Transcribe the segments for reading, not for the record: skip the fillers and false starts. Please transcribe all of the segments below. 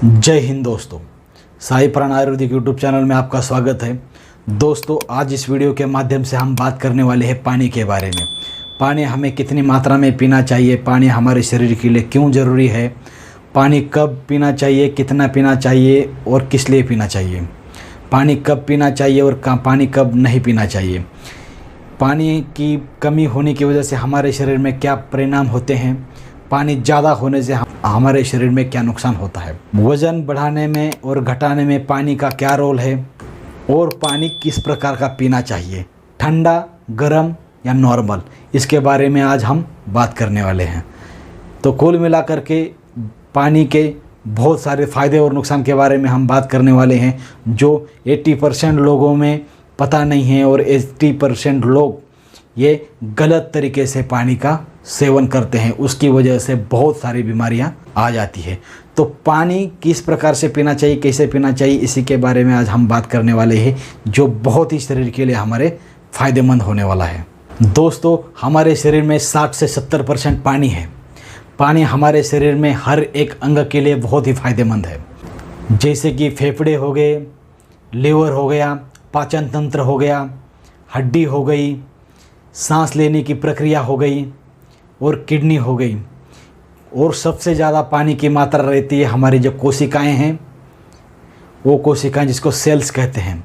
जय हिंद दोस्तों, साई प्राण आयुर्वेदिक यूट्यूब चैनल में आपका स्वागत है। दोस्तों, आज इस वीडियो के माध्यम से हम बात करने वाले हैं पानी के बारे में। पानी हमें कितनी मात्रा में पीना चाहिए, पानी हमारे शरीर के लिए क्यों ज़रूरी है, पानी कब पीना चाहिए, कितना पीना चाहिए और किस लिए पीना चाहिए, पानी कब पीना चाहिए और पानी कब नहीं पीना चाहिए, पानी की कमी होने की वजह से हमारे शरीर में क्या परिणाम होते हैं, पानी ज़्यादा होने से हमारे शरीर में क्या नुकसान होता है, वज़न बढ़ाने में और घटाने में पानी का क्या रोल है और पानी किस प्रकार का पीना चाहिए, ठंडा, गर्म या नॉर्मल, इसके बारे में आज हम बात करने वाले हैं। तो कुल मिलाकर के पानी के बहुत सारे फ़ायदे और नुकसान के बारे में हम बात करने वाले हैं, जो 80% लोगों में पता नहीं है और 80% लोग ये गलत तरीके से पानी का सेवन करते हैं। उसकी वजह से बहुत सारी बीमारियां आ जाती है। तो पानी किस प्रकार से पीना चाहिए, कैसे पीना चाहिए, इसी के बारे में आज हम बात करने वाले हैं, जो बहुत ही शरीर के लिए हमारे फ़ायदेमंद होने वाला है। दोस्तों, हमारे शरीर में 60 से 70% पानी है। पानी हमारे शरीर में हर एक अंग के लिए बहुत ही फ़ायदेमंद है, जैसे कि फेफड़े हो गए, लीवर हो गया, पाचन तंत्र हो गया, हड्डी हो गई, सांस लेने की प्रक्रिया हो गई और किडनी हो गई। और सबसे ज़्यादा पानी की मात्रा रहती है हमारी जो कोशिकाएं हैं, वो कोशिकाएं जिसको सेल्स कहते हैं,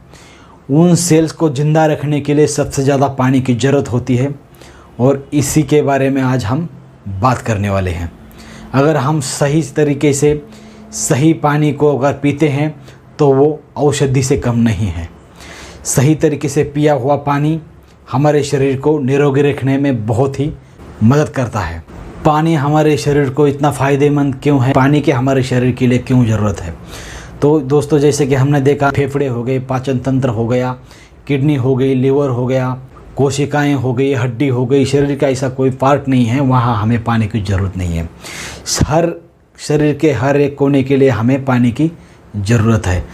उन सेल्स को ज़िंदा रखने के लिए सबसे ज़्यादा पानी की ज़रूरत होती है। और इसी के बारे में आज हम बात करने वाले हैं। अगर हम सही तरीके से सही पानी को अगर पीते हैं तो वो औषधि से कम नहीं है। सही तरीके से पिया हुआ पानी हमारे शरीर को निरोगी रखने में बहुत ही मदद करता है। पानी हमारे शरीर को इतना फ़ायदेमंद क्यों है, पानी के हमारे शरीर के लिए क्यों ज़रूरत है। तो दोस्तों, जैसे कि हमने देखा, फेफड़े हो गए, पाचन तंत्र हो गया, किडनी हो गई, लीवर हो गया, कोशिकाएं हो गई, हड्डी हो गई, शरीर का ऐसा कोई पार्ट नहीं है वहाँ हमें पानी की ज़रूरत नहीं है। हर शरीर के हर एक कोने के लिए हमें पानी की ज़रूरत है।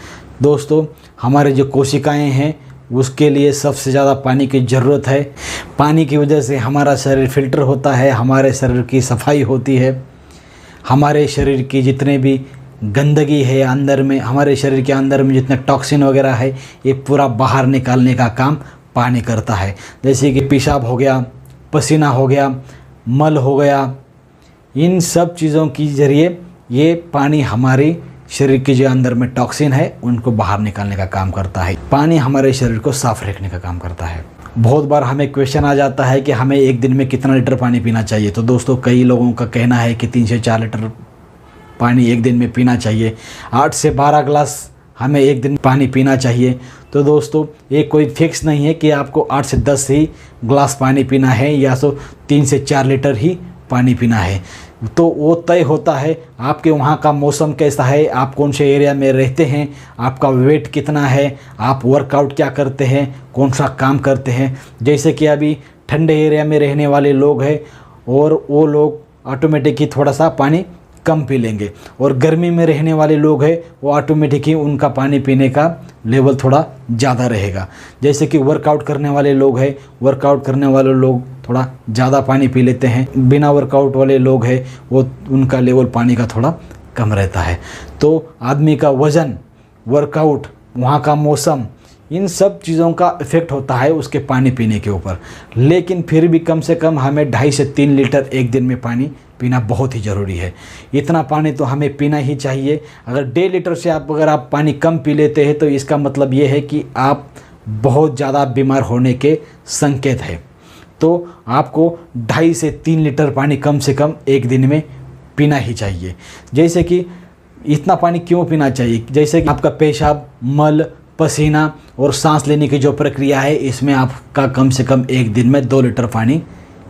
दोस्तों, हमारे जो कोशिकाएं हैं उसके लिए सबसे ज़्यादा पानी की ज़रूरत है। पानी की वजह से हमारा शरीर फिल्टर होता है, हमारे शरीर की सफाई होती है, हमारे शरीर की जितने भी गंदगी है अंदर में, हमारे शरीर के अंदर में जितने टॉक्सिन वगैरह है, ये पूरा बाहर निकालने का काम पानी करता है। जैसे कि पेशाब हो गया, पसीना हो गया, मल हो गया, इन सब चीज़ों के ज़रिए ये पानी हमारी शरीर के जो अंदर में टॉक्सिन है उनको बाहर निकालने का काम करता है। पानी हमारे शरीर को साफ रखने का काम करता है। बहुत बार हमें क्वेश्चन आ जाता है कि हमें एक दिन में कितना लीटर पानी पीना चाहिए। तो दोस्तों, कई लोगों का कहना है कि 3 से 4 लीटर पानी एक दिन में पीना चाहिए, 8 से 12 ग्लास हमें एक दिन पानी पीना चाहिए। तो दोस्तों, ये कोई फिक्स नहीं है कि आपको 8 से 10 ही ग्लास पानी पीना है या 3 से 4 लीटर ही पानी पीना है। तो वो तय होता है आपके वहाँ का मौसम कैसा है, आप कौन से एरिया में रहते हैं, आपका वेट कितना है, आप वर्कआउट क्या करते हैं, कौन सा काम करते हैं। जैसे कि अभी ठंडे एरिया में रहने वाले लोग हैं और वो लोग ऑटोमेटिक ही थोड़ा सा पानी कम पी लेंगे, और गर्मी में रहने वाले लोग हैं वो ऑटोमेटिक ही उनका पानी पीने का लेवल थोड़ा ज़्यादा रहेगा। जैसे कि वर्कआउट करने वाले लोग हैं, वर्कआउट करने वाले लोग थोड़ा ज़्यादा पानी पी लेते हैं, बिना वर्कआउट वाले लोग हैं वो उनका लेवल पानी का थोड़ा कम रहता है। तो आदमी का वज़न, वर्कआउट, वहाँ का मौसम, इन सब चीज़ों का इफ़ेक्ट होता है उसके पानी पीने के ऊपर। लेकिन फिर भी कम से कम हमें 2.5 से 3 लीटर एक दिन में पानी पीना बहुत ही ज़रूरी है। इतना पानी तो हमें पीना ही चाहिए। अगर 1.5 लीटर से अगर आप पानी कम पी लेते हैं तो इसका मतलब ये है कि आप बहुत ज़्यादा बीमार होने के संकेत है। तो आपको 2.5 से 3 लीटर पानी कम से कम एक दिन में पीना ही चाहिए। जैसे कि इतना पानी क्यों पीना चाहिए, जैसे कि आपका पेशाब, मल, पसीना और सांस लेने की जो प्रक्रिया है, इसमें आपका कम से कम एक दिन में 2 लीटर पानी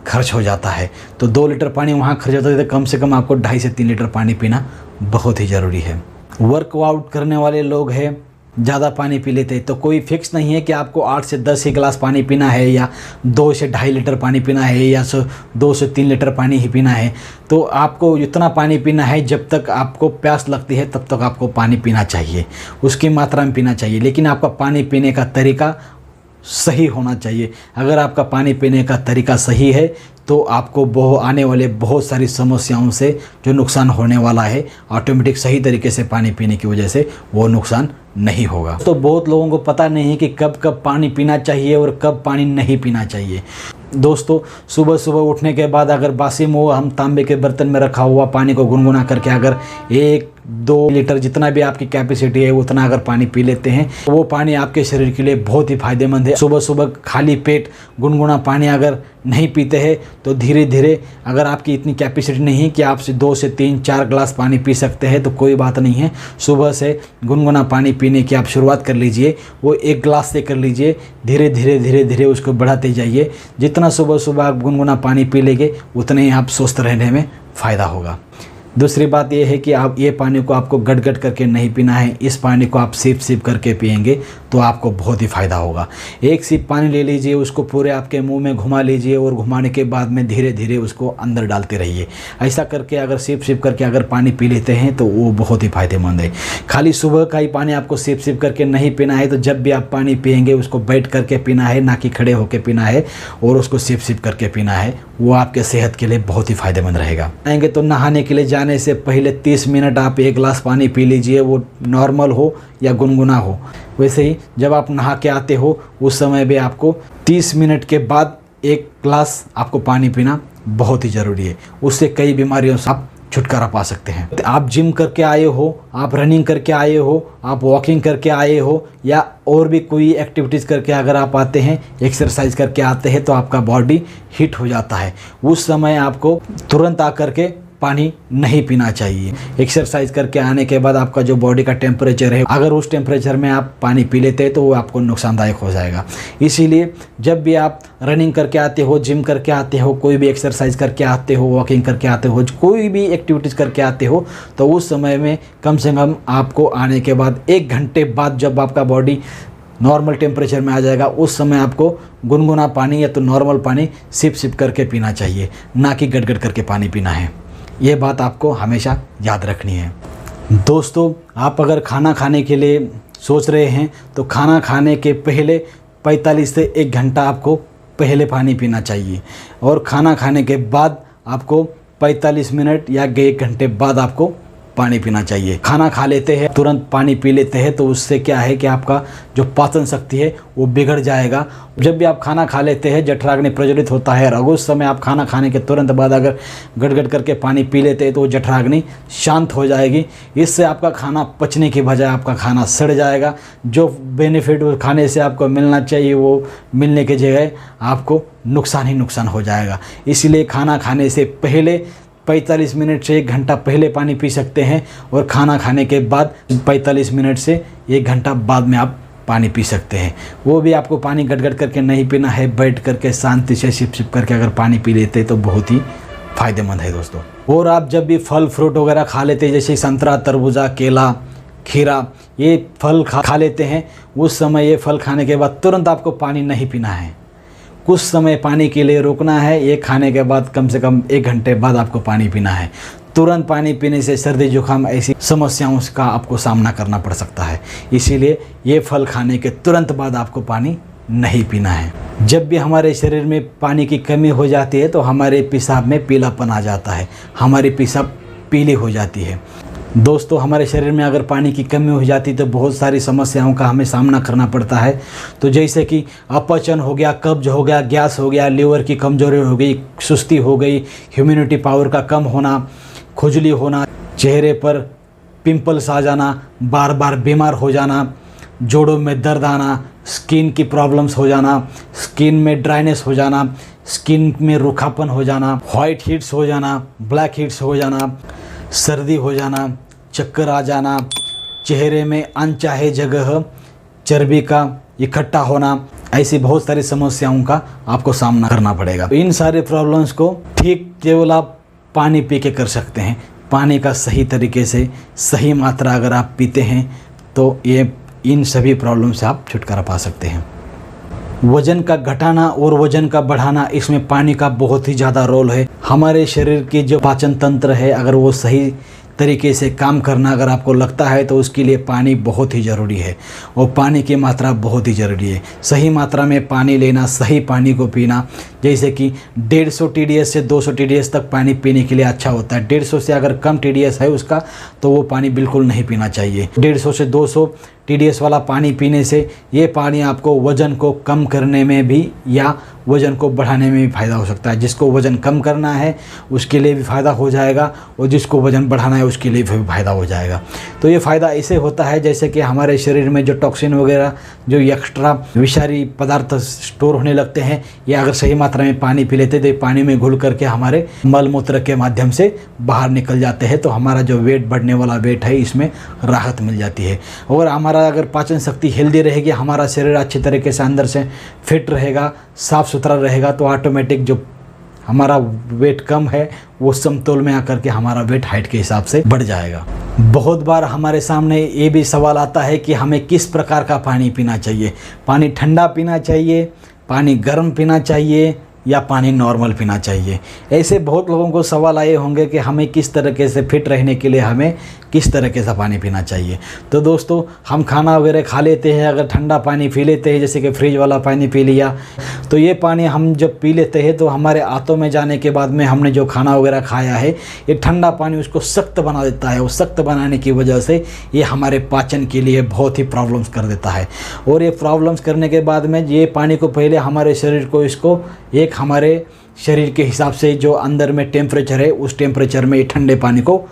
खर्च हो जाता है। तो 2 लीटर पानी वहाँ खर्च होता है, तो कम से कम आपको 2.5 से 3 लीटर पानी पीना बहुत ही ज़रूरी है। वर्कआउट करने वाले लोग हैं ज़्यादा पानी पी लेते हैं, तो कोई फिक्स नहीं है कि आपको 8 से 10 ही गिलास पानी पीना है या 2 से 2.5 लीटर पानी पीना है या 2 से 3 लीटर पानी ही पीना है। तो आपको जितना पानी पीना है, जब तक आपको प्यास लगती है तब तक आपको पानी पीना चाहिए, उसकी मात्रा में पीना चाहिए। लेकिन आपका पानी पीने का तरीका सही होना चाहिए। अगर आपका पानी पीने का तरीका सही है तो आपको आने वाले बहुत सारी समस्याओं से जो नुकसान होने वाला है, ऑटोमेटिक सही तरीके से पानी पीने की वजह से वो नुकसान नहीं होगा। तो बहुत लोगों को पता नहीं है कि कब कब पानी पीना चाहिए और कब पानी नहीं पीना चाहिए। दोस्तों, सुबह सुबह उठने के बाद अगर बासी मुँह हम तांबे के बर्तन में रखा हुआ पानी को गुनगुना करके अगर 1-2 लीटर जितना भी आपकी कैपेसिटी है उतना अगर पानी पी लेते हैं तो वो पानी आपके शरीर के लिए बहुत ही फायदेमंद है। सुबह सुबह खाली पेट गुनगुना पानी अगर नहीं पीते हैं तो धीरे धीरे, अगर आपकी इतनी कैपेसिटी नहीं है कि आप 2 से 3-4 ग्लास पानी पी सकते हैं तो कोई बात नहीं है। सुबह से गुनगुना पानी पीने की आप शुरुआत कर लीजिए। वो 1 ग्लास से कर लीजिए, धीरे धीरे धीरे धीरे उसको बढ़ाते जाइए। जितना सुबह सुबह आप गुनगुना पानी पी लेंगे उतने ही आप स्वस्थ रहने में फ़ायदा होगा। दूसरी बात यह है कि आप ये पानी को आपको गट-गट करके नहीं पीना है। इस पानी को आप सिप करके पिएंगे तो आपको बहुत ही फ़ायदा होगा। 1 सिप पानी ले लीजिए, उसको पूरे आपके मुंह में घुमा लीजिए और घुमाने के बाद में धीरे धीरे उसको अंदर डालते रहिए। ऐसा करके अगर सिप करके अगर पानी पी लेते हैं तो वो बहुत ही फ़ायदेमंद है। खाली सुबह का ही पानी आपको सिप करके नहीं पीना है। तो जब भी आप पानी पिएंगे उसको बैठ करके पीना है, ना कि खड़े होकर पीना है, और उसको सिप करके पीना है। वो आपके सेहत के लिए बहुत ही फ़ायदेमंद रहेगा। आएंगे तो नहाने के लिए जाने से पहले 30 मिनट आप 1 गिलास पानी पी लीजिए, वो नॉर्मल हो या गुनगुना हो। वैसे ही जब आप नहा के आते हो उस समय भी आपको 30 मिनट के बाद 1 गिलास आपको पानी पीना बहुत ही ज़रूरी है। उससे कई बीमारियों से आप छुटकारा पा सकते हैं। आप जिम करके आए हो, आप रनिंग करके आए हो, आप वॉकिंग करके आए हो, या और भी कोई एक्टिविटीज़ करके अगर आप आते हैं, एक्सरसाइज करके आते हैं, तो आपका बॉडी हीट हो जाता है। उस समय आपको तुरंत आकर के पानी नहीं पीना चाहिए। एक्सरसाइज करके आने के बाद आपका जो बॉडी का टेम्परेचर है, अगर उस टेम्परेचर में आप पानी पी लेते हैं तो वो आपको नुकसानदायक हो जाएगा। इसीलिए जब भी आप रनिंग करके आते हो, जिम करके आते हो, कोई भी एक्सरसाइज करके आते हो, वॉकिंग करके आते हो, कोई भी एक्टिविटीज़ करके आते हो, तो उस समय में कम से कम आपको आने के बाद 1 घंटे बाद जब आपका बॉडी नॉर्मल टेम्परेचर में आ जाएगा, उस समय आपको गुनगुना पानी या तो नॉर्मल पानी सिप करके पीना चाहिए, ना कि गट करके पानी पीना है। ये बात आपको हमेशा याद रखनी है। दोस्तों, आप अगर खाना खाने के लिए सोच रहे हैं तो खाना खाने के पहले 45 से 1 घंटा आपको पहले पानी पीना चाहिए, और खाना खाने के बाद आपको 45 मिनट या 1 घंटे बाद आपको पानी पीना चाहिए। खाना खा लेते हैं तुरंत पानी पी लेते हैं तो उससे क्या है कि आपका जो पाचन शक्ति है वो बिगड़ जाएगा। जब भी आप खाना खा लेते हैं जठराग्नि प्रज्वलित होता है, और उस समय आप खाना खाने के तुरंत बाद अगर गट करके पानी पी लेते हैं तो वो जठराग्नि शांत हो जाएगी। इससे आपका खाना पचने की बजाय आपका खाना सड़ जाएगा। जो बेनिफिट वो खाने से आपको मिलना चाहिए वो मिलने की जगह आपको नुकसान ही नुकसान हो जाएगा। इसलिए खाना खाने से पहले 45 मिनट से 1 घंटा पहले पानी पी सकते हैं, और खाना खाने के बाद 45 मिनट से 1 घंटा बाद में आप पानी पी सकते हैं। वो भी आपको पानी गट करके नहीं पीना है, बैठ करके शांति से सिप करके अगर पानी पी लेते हैं तो बहुत ही फ़ायदेमंद है दोस्तों। और आप जब भी फल फ्रूट वगैरह खा लेते हैं, जैसे संतरा, तरबूजा, केला, खीरा, ये फल खा लेते हैं, उस समय ये फल खाने के बाद तुरंत आपको पानी नहीं पीना है। कुछ समय पानी के लिए रुकना है। ये खाने के बाद कम से कम 1 घंटे बाद आपको पानी पीना है। तुरंत पानी पीने से सर्दी जुकाम ऐसी समस्याओं का आपको सामना करना पड़ सकता है। इसीलिए ये फल खाने के तुरंत बाद आपको पानी नहीं पीना है। जब भी हमारे शरीर में पानी की कमी हो जाती है तो हमारे पेशाब में पीलापन आ जाता है, हमारी पेशाब पीली हो जाती है। दोस्तों, हमारे शरीर में अगर पानी की कमी हो जाती तो बहुत सारी समस्याओं का हमें सामना करना पड़ता है। तो जैसे कि अपचन हो गया, कब्ज हो गया, गैस हो गया, लीवर की कमजोरी हो गई, सुस्ती हो गई, ह्यूमिनिटी पावर का कम होना, खुजली होना, चेहरे पर पिंपल्स आ जाना, बार बार बीमार हो जाना, जोड़ों में दर्द आना, स्किन की प्रॉब्लम्स हो जाना, स्किन में ड्राइनेस हो जाना, स्किन में रूखापन हो जाना, वाइट हीट्स हो जाना, ब्लैक हीट्स हो जाना, सर्दी हो जाना, चक्कर आ जाना, चेहरे में अनचाहे जगह चर्बी का इकट्ठा होना, ऐसी बहुत सारी समस्याओं का आपको सामना करना पड़ेगा। इन सारे प्रॉब्लम्स को ठीक केवल आप पानी पी के कर सकते हैं। पानी का सही तरीके से सही मात्रा अगर आप पीते हैं तो ये इन सभी प्रॉब्लम से आप छुटकारा पा सकते हैं। वज़न का घटाना और वज़न का बढ़ाना, इसमें पानी का बहुत ही ज़्यादा रोल है। हमारे शरीर की जो पाचन तंत्र है, अगर वो सही तरीके से काम करना अगर आपको लगता है तो उसके लिए पानी बहुत ही ज़रूरी है और पानी की मात्रा बहुत ही ज़रूरी है। सही मात्रा में पानी लेना, सही पानी को पीना, जैसे कि 150 TDS से 200 TDS तक पानी पीने के लिए अच्छा होता है। 150 से अगर कम TDS है उसका तो वो पानी बिल्कुल नहीं पीना चाहिए। 150 से 200 TDS वाला पानी पीने से ये पानी आपको वज़न को कम करने में भी या वज़न को बढ़ाने में भी फ़ायदा हो सकता है। जिसको वज़न कम करना है उसके लिए भी फ़ायदा हो जाएगा और जिसको वज़न बढ़ाना है उसके लिए भी फ़ायदा हो जाएगा। तो ये फ़ायदा ऐसे होता है जैसे कि हमारे शरीर में जो टॉक्सिन वगैरह जो एक्स्ट्रा विषारी पदार्थ स्टोर होने लगते हैं, ये अगर सही मात्रा में पानी पी लेते तो ये पानी में घुल करके हमारे मल मूत्र के माध्यम से बाहर निकल जाते हैं। तो हमारा जो वेट बढ़ने वाला वेट है इसमें राहत मिल जाती है। और हमारा अगर पाचन शक्ति हेल्दी रहेगी, हमारा शरीर अच्छी तरीके से अंदर से फिट रहेगा, साफ़ सुथरा रहेगा, तो ऑटोमेटिक जो हमारा वेट कम है वो समतोल में आकर के हमारा वेट हाइट के हिसाब से बढ़ जाएगा। बहुत बार हमारे सामने ये भी सवाल आता है कि हमें किस प्रकार का पानी पीना चाहिए। पानी ठंडा पीना चाहिए, पानी गर्म पीना चाहिए या पानी नॉर्मल पीना चाहिए। ऐसे बहुत लोगों को सवाल आए होंगे कि हमें किस तरीके से फिट रहने के लिए हमें किस तरीके से पानी पीना चाहिए। तो दोस्तों, हम खाना वगैरह खा लेते हैं, अगर ठंडा पानी पी लेते हैं, जैसे कि फ्रिज वाला पानी पी लिया, तो ये पानी हम जब पी लेते हैं तो हमारे आंतों में जाने के बाद में हमने जो खाना वगैरह खाया है, ये ठंडा पानी उसको सख्त बना देता है और सख्त बनाने की वजह से ये हमारे पाचन के लिए बहुत ही प्रॉब्लम्स कर देता है। और ये प्रॉब्लम्स करने के बाद में ये पानी को पहले हमारे शरीर को इसको एक हमारे शरीर के हिसाब से जो अंदर में टेम्परेचर है उस टेम्परेचर में ये ठंडे पानी को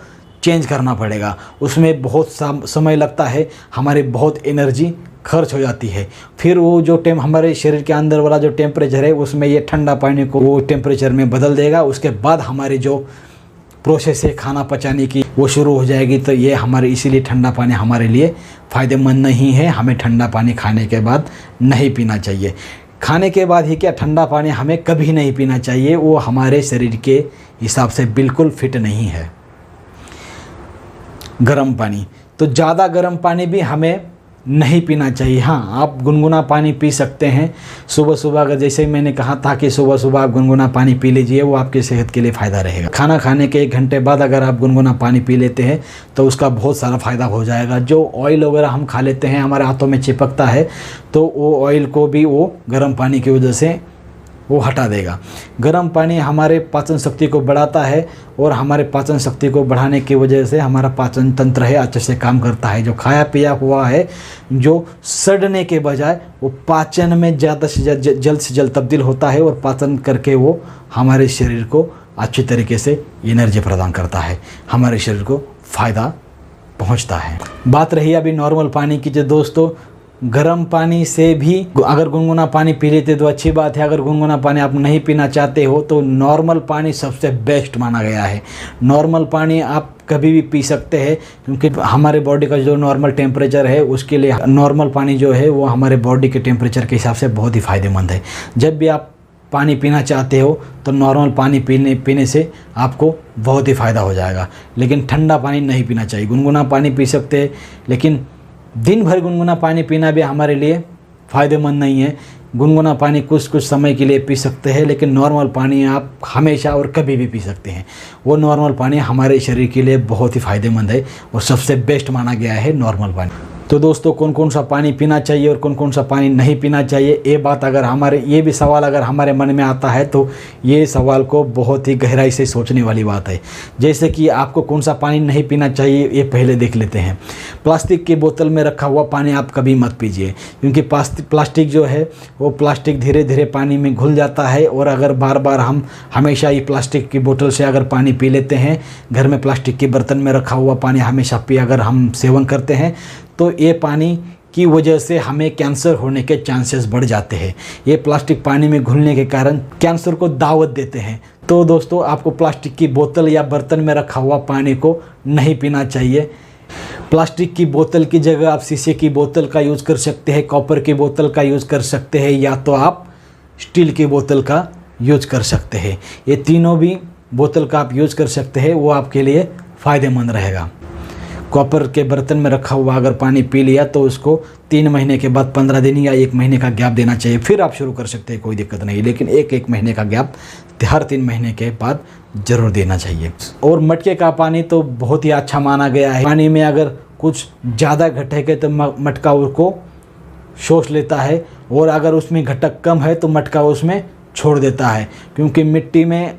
चेंज करना पड़ेगा। उसमें बहुत समय लगता है, हमारी बहुत एनर्जी खर्च हो जाती है। फिर वो जो हमारे शरीर के अंदर वाला जो टेम्परेचर है उसमें ये ठंडा पानी को वो टेम्परेचर में बदल देगा। उसके बाद हमारी जो प्रोसेस है खाना पचाने की वो शुरू हो जाएगी। तो ये हमारे इसीलिए ठंडा पानी हमारे लिए फ़ायदेमंद नहीं है। हमें ठंडा पानी खाने के बाद नहीं पीना चाहिए। खाने के बाद ही क्या, ठंडा पानी हमें कभी नहीं पीना चाहिए, वो हमारे शरीर के हिसाब से बिल्कुल फिट नहीं है। गर्म पानी, तो ज़्यादा गर्म पानी भी हमें नहीं पीना चाहिए। हाँ, आप गुनगुना पानी पी सकते हैं सुबह सुबह। अगर जैसे मैंने कहा था कि सुबह सुबह आप गुनगुना पानी पी लीजिए, वो आपकी सेहत के लिए फ़ायदा रहेगा। खाना खाने के 1 घंटे बाद अगर आप गुनगुना पानी पी लेते हैं तो उसका बहुत सारा फ़ायदा हो जाएगा। जो ऑयल वगैरह हम खा लेते हैं हमारे हाथों में चिपकता है, तो वो ऑयल को भी वो गर्म पानी की वजह से वो हटा देगा। गर्म पानी हमारे पाचन शक्ति को बढ़ाता है और हमारे पाचन शक्ति को बढ़ाने की वजह से हमारा पाचन तंत्र है अच्छे से काम करता है। जो खाया पिया हुआ है जो सड़ने के बजाय वो पाचन में ज़्यादा से जल्द से जल्द तब्दील होता है और पाचन करके वो हमारे शरीर को अच्छी तरीके से एनर्जी प्रदान करता है, हमारे शरीर को फ़ायदा पहुंचता है। बात रही अभी नॉर्मल पानी की, जो दोस्तों गर्म पानी से भी अगर गुनगुना पानी पी लेते तो अच्छी बात है। अगर गुनगुना पानी आप नहीं पीना चाहते हो तो नॉर्मल पानी सबसे बेस्ट माना गया है। नॉर्मल पानी आप कभी भी पी सकते हैं, क्योंकि हमारे बॉडी का जो नॉर्मल टेम्परेचर है उसके लिए नॉर्मल पानी जो है वो हमारे बॉडी के टेम्परेचर के हिसाब से बहुत ही फ़ायदेमंद है। जब भी आप पानी पीना चाहते हो तो नॉर्मल पानी पीने से आपको बहुत ही फ़ायदा हो जाएगा। लेकिन ठंडा पानी नहीं पीना चाहिए। गुनगुना पानी पी सकते हैं, लेकिन दिन भर गुनगुना पानी पीना भी हमारे लिए फ़ायदेमंद नहीं है। गुनगुना पानी कुछ समय के लिए पी सकते हैं, लेकिन नॉर्मल पानी आप हमेशा और कभी भी पी सकते हैं। वो नॉर्मल पानी हमारे शरीर के लिए बहुत ही फ़ायदेमंद है और सबसे बेस्ट माना गया है नॉर्मल पानी। तो दोस्तों, कौन कौन सा पानी पीना चाहिए और कौन कौन सा पानी नहीं पीना चाहिए, ये बात अगर ये भी सवाल अगर हमारे मन में आता है तो ये सवाल को बहुत ही गहराई से सोचने वाली बात है। जैसे कि आपको कौन सा पानी नहीं पीना चाहिए ये पहले देख लेते हैं। प्लास्टिक की बोतल में रखा हुआ पानी आप कभी मत पीजिए, क्योंकि प्लास्टिक जो है वो प्लास्टिक धीरे धीरे पानी में घुल जाता है। और अगर बार बार हम हमेशा ये प्लास्टिक की बोतल से अगर पानी पी लेते हैं, घर में प्लास्टिक के बर्तन में रखा हुआ पानी हमेशा अगर हम सेवन करते हैं तो ये पानी की वजह से हमें कैंसर होने के चांसेस बढ़ जाते हैं। ये प्लास्टिक पानी में घुलने के कारण कैंसर को दावत देते हैं। तो दोस्तों, आपको प्लास्टिक की बोतल या बर्तन में रखा हुआ पानी को नहीं पीना चाहिए। प्लास्टिक की बोतल की जगह आप शीशे की बोतल का यूज़ कर सकते हैं, कॉपर की बोतल का यूज़ कर सकते हैं, या तो आप स्टील की बोतल का यूज़ कर सकते हैं। ये तीनों भी बोतल का आप यूज़ कर सकते हैं, वो आपके लिए फ़ायदेमंद रहेगा। कॉपर के बर्तन में रखा हुआ अगर पानी पी लिया तो उसको 3 महीने के बाद 15 दिन या 1 महीने का गैप देना चाहिए, फिर आप शुरू कर सकते हैं, कोई दिक्कत नहीं। लेकिन एक महीने का गैप हर 3 महीने के बाद ज़रूर देना चाहिए। और मटके का पानी तो बहुत ही अच्छा माना गया है। पानी में अगर कुछ ज़्यादा घटक है तो मटका उसको शोष लेता है, और अगर उसमें घटक कम है तो मटका उसमें छोड़ देता है, क्योंकि मिट्टी में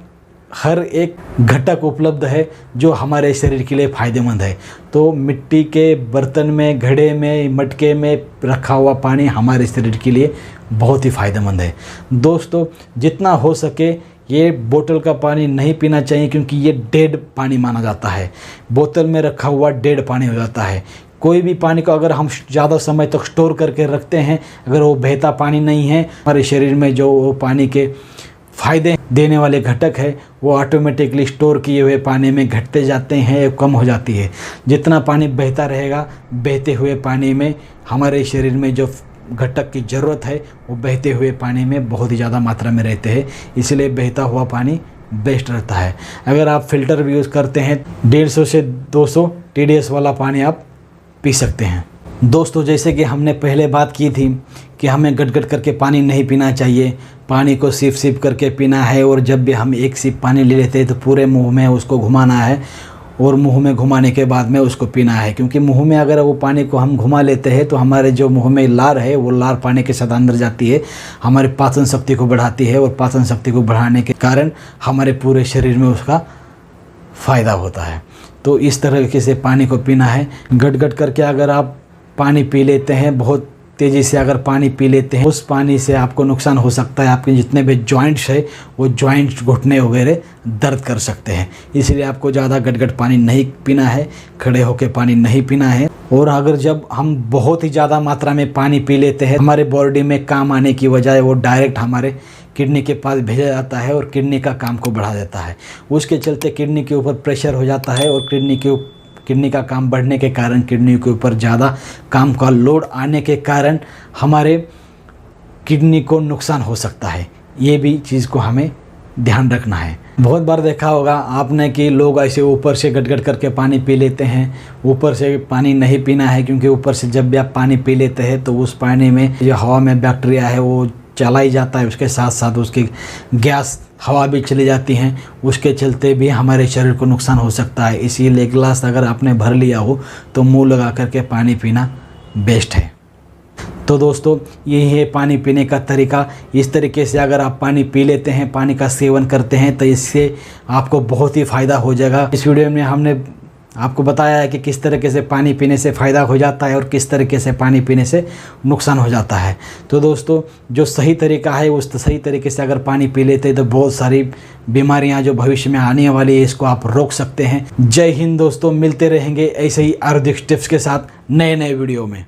हर एक घटक उपलब्ध है जो हमारे शरीर के लिए फ़ायदेमंद है। तो मिट्टी के बर्तन में, घड़े में, मटके में रखा हुआ पानी हमारे शरीर के लिए बहुत ही फ़ायदेमंद है। दोस्तों, जितना हो सके ये बोतल का पानी नहीं पीना चाहिए, क्योंकि ये डेड पानी माना जाता है। बोतल में रखा हुआ डेड पानी हो जाता है। कोई भी पानी को अगर हम ज़्यादा समय तक स्टोर करके रखते हैं, अगर वो बहता पानी नहीं है, हमारे शरीर में जो वो पानी के फ़ायदे देने वाले घटक है वो ऑटोमेटिकली स्टोर किए हुए पानी में घटते जाते हैं, कम हो जाती है। जितना पानी बहता रहेगा, बहते हुए पानी में हमारे शरीर में जो घटक की ज़रूरत है वो बहते हुए पानी में बहुत ही ज़्यादा मात्रा में रहते हैं, इसलिए बहता हुआ पानी बेस्ट रहता है। अगर आप फ़िल्टर भी यूज़ करते हैं 150 से 200 TDS वाला पानी आप पी सकते हैं। दोस्तों, जैसे कि हमने पहले बात की थी कि हमें गट-गट करके पानी नहीं पीना चाहिए, पानी को सिप सिप करके पीना है, और जब भी हम एक सिप पानी ले लेते हैं तो पूरे मुंह में उसको घुमाना है, और मुंह में घुमाने के बाद में उसको पीना है। क्योंकि मुंह में अगर वो पानी को हम घुमा लेते हैं तो हमारे जो मुंह में लार है वो लार पानी के साथ अंदर जाती है, हमारे पाचन शक्ति को बढ़ाती है, और पाचन शक्ति को बढ़ाने के कारण हमारे पूरे शरीर में उसका फ़ायदा होता है। तो इस तरीके से पानी को पीना है। गट-गट करके अगर आप पानी पी लेते हैं, बहुत तेज़ी से अगर पानी पी लेते हैं, उस पानी से आपको नुकसान हो सकता है। आपके जितने भी जॉइंट्स है वो जॉइंट्स, घुटने वगैरह दर्द कर सकते हैं। इसलिए आपको ज़्यादा गट-गट पानी नहीं पीना है, खड़े होकर पानी नहीं पीना है। और अगर जब हम बहुत ही ज़्यादा मात्रा में पानी पी लेते हैं, हमारे बॉडी में काम आने की बजाय वो डायरेक्ट हमारे किडनी के पास भेजा जाता है, और किडनी का काम को बढ़ा देता है। उसके चलते किडनी के ऊपर प्रेशर हो जाता है, और किडनी का काम बढ़ने के कारण, किडनी के ऊपर ज़्यादा काम का लोड आने के कारण हमारे किडनी को नुकसान हो सकता है। ये भी चीज़ को हमें ध्यान रखना है। बहुत बार देखा होगा आपने कि लोग ऐसे ऊपर से गट-गट करके पानी पी लेते हैं। ऊपर से पानी नहीं पीना है, क्योंकि ऊपर से जब भी आप पानी पी लेते हैं तो उस पानी में जो हवा में बैक्टीरिया है वो चला ही जाता है, उसके साथ साथ उसकी गैस हवा भी चली जाती हैं, उसके चलते भी हमारे शरीर को नुकसान हो सकता है। इसीलिए गिलास अगर आपने भर लिया हो तो मुंह लगा करके पानी पीना बेस्ट है। तो दोस्तों, यही है पानी पीने का तरीका। इस तरीके से अगर आप पानी पी लेते हैं, पानी का सेवन करते हैं, तो इससे आपको बहुत ही फ़ायदा हो जाएगा। इस वीडियो में हमने आपको बताया है कि किस तरीके से पानी पीने से फ़ायदा हो जाता है और किस तरीके से पानी पीने से नुकसान हो जाता है। तो दोस्तों, जो सही तरीका है उस सही तरीके से अगर पानी पी लेते हैं तो बहुत सारी बीमारियां जो भविष्य में आने वाली है इसको आप रोक सकते हैं। जय हिंद दोस्तों, मिलते रहेंगे ऐसे ही आयुर्वेदिक टिप्स के साथ नए नए वीडियो में।